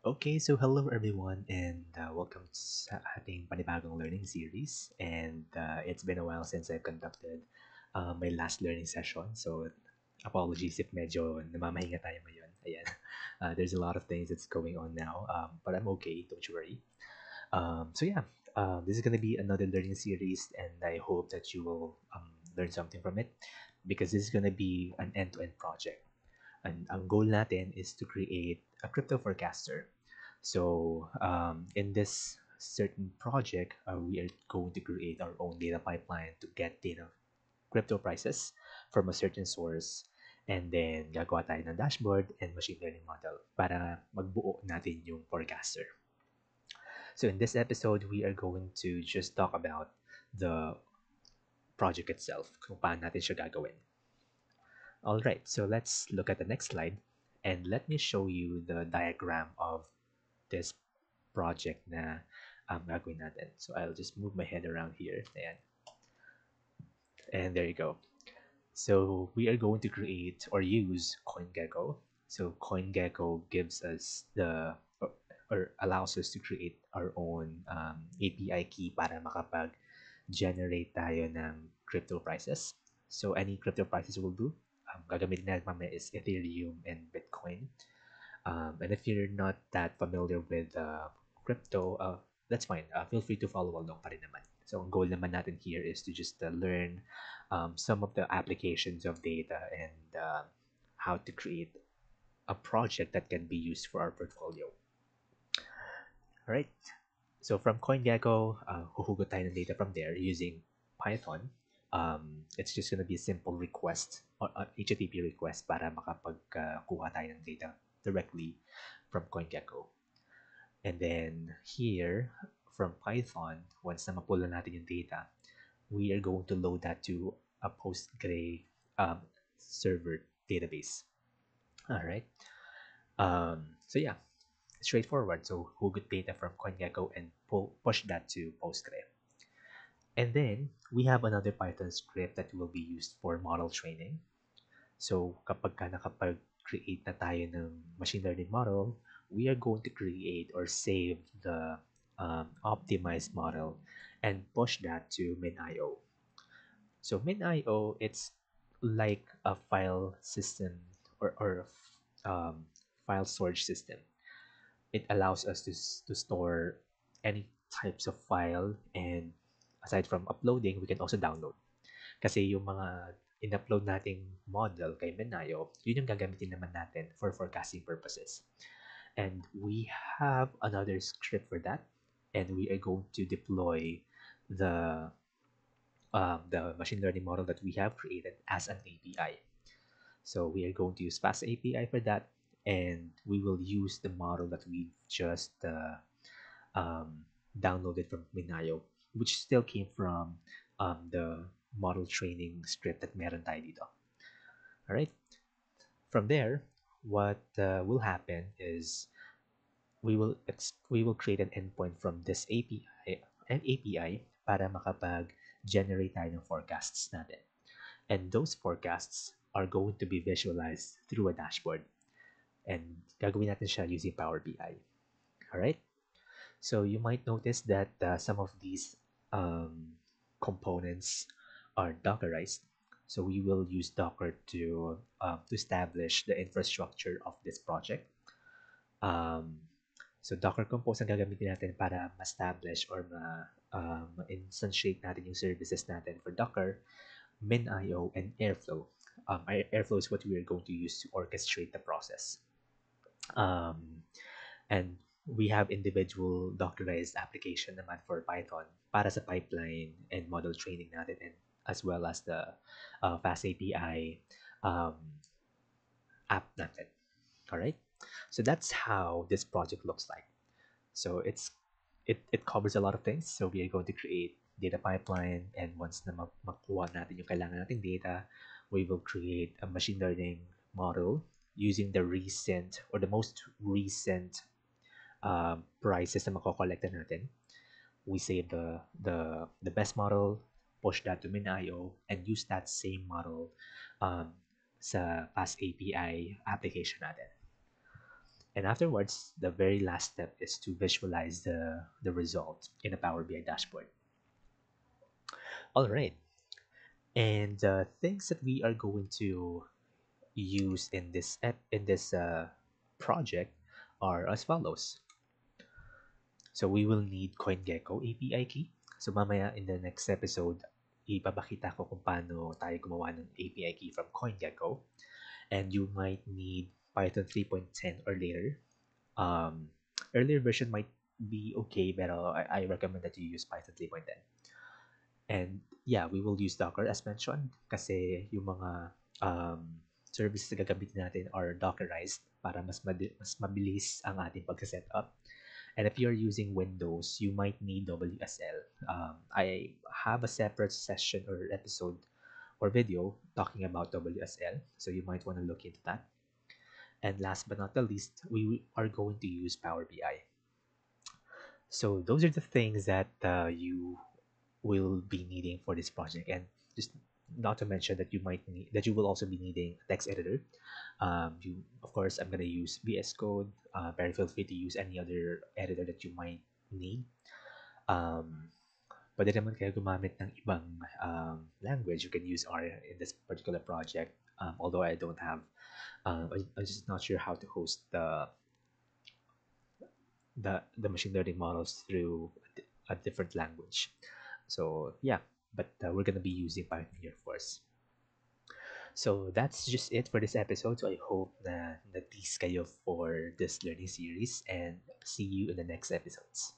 Okay, so hello everyone, and welcome sa ating panibagong learning series. And it's been a while since I conducted my last learning session, so apologies if medyo namamahinga tayo ngayon. Ayan, there's a lot of things that's going on now, but I'm okay, don't you worry. This is gonna be another learning series, and I hope that you will learn something from it because this is gonna be an end-to-end project. And ang goal natin is to create a crypto forecaster. So in this certain project, we are going to create our own data pipeline to get data crypto prices from a certain source. And then gagawa tayo ng dashboard and machine learning model para magbuo natin yung forecaster. So in this episode, we are going to just talk about the project itself, kung paano natin siya gagawin. All right, so let's look at the next slide and let me show you the diagram of this project na gagawin natin. So I'll just move my head around here. Ayan. And there you go. So we are going to create or use CoinGecko. So CoinGecko gives us or allows us to create our own API key para makapag-generate tayo ng crypto prices. So any crypto prices will do. Gagamitin natin mamaya is Ethereum and Bitcoin. And if you're not that familiar with crypto, that's fine. Feel free to follow along pa rin naman. So ang goal naman natin here is to just learn some of the applications of data and how to create a project that can be used for our portfolio. All right. So from CoinGecko, huhugot tayo ng data from there using Python. It's just going to be a simple request or HTTP request para makapagkuha tayo ng data directly from CoinGecko. And then here, from Python, once na mapula natin yung data, we are going to load that to a Postgre server database. All right. So yeah, straightforward. So hugot data from CoinGecko and push that to Postgre. And then we have another Python script that will be used for model training. So kapag ka nakapag-create na tayo ng machine learning model, we are going to create or save the optimized model and push that to MinIO. So MinIO, it's like a file system or file storage system. It allows us to store any types of file, and aside from uploading, we can also download. Kasi yung mga in-upload nating model kay Menayo, yun yung gagamitin naman natin for forecasting purposes. And we have another script for that, and we are going to deploy the the machine learning model that we have created as an API. So we are going to use Fast API for that, and we will use the model that we've just um, downloaded from Minayo, which still came from the model training script that meron tayo dito. All right. From there, what will happen is we will create an endpoint from this API para makapag-generate tayo ng forecasts natin. And those forecasts are going to be visualized through a dashboard. And gagawin natin siya using Power BI. All right. So you might notice that some of these components are Dockerized. So we will use Docker to establish the infrastructure of this project. So Docker Compose ang gagamitin natin para ma-establish or ma-instantiate natin yung services natin for Docker, MinIO, and Airflow. Airflow is what we are going to use to orchestrate the process. And we have individual Dockerized application naman for Python para sa pipeline and model training natin, and as well as the Fast API app natin. All right. So that's how this project looks like. So it covers a lot of things. So we are going to create data pipeline, and once na makuha natin yung kailangan nating data, we will create a machine learning model using the recent or the most recent prices na makokolekta natin. We save the best model, push that to MinIO, and use that same model sa Fast API application natin. And afterwards, the very last step is to visualize the result in a Power BI dashboard. All right. And things that we are going to use in this project are as follows. So we will need CoinGecko API key. So mamaya in the next episode, ipapakita ko kung paano tayo gumawa ng API key from CoinGecko. And you might need Python 3.10 or later. Earlier version might be okay, but I recommend that you use Python 3.10. And yeah, we will use Docker as mentioned kasi yung mga services na gagamitin natin are Dockerized para mas mabilis ang ating pagsa-set up. And if you're using Windows, you might need WSL. I have a separate session or episode or video talking about WSL, so you might want to look into that. And last but not the least, we are going to use Power BI. So those are the things that you will be needing for this project, and just not to mention that you will also be needing a text editor. Of course, I'm gonna use VS Code. Very feel free to use any other editor that you might need. Um, Pwede naman kayo gumamit ng ibang language. You can use R in this particular project. Although I don't have, I'm just not sure how to host the machine learning models through a different language. So yeah, but we're gonna be using Python here, of course. So that's just it for this episode. So I hope na na-tease kayo for this learning series and see you in the next episodes.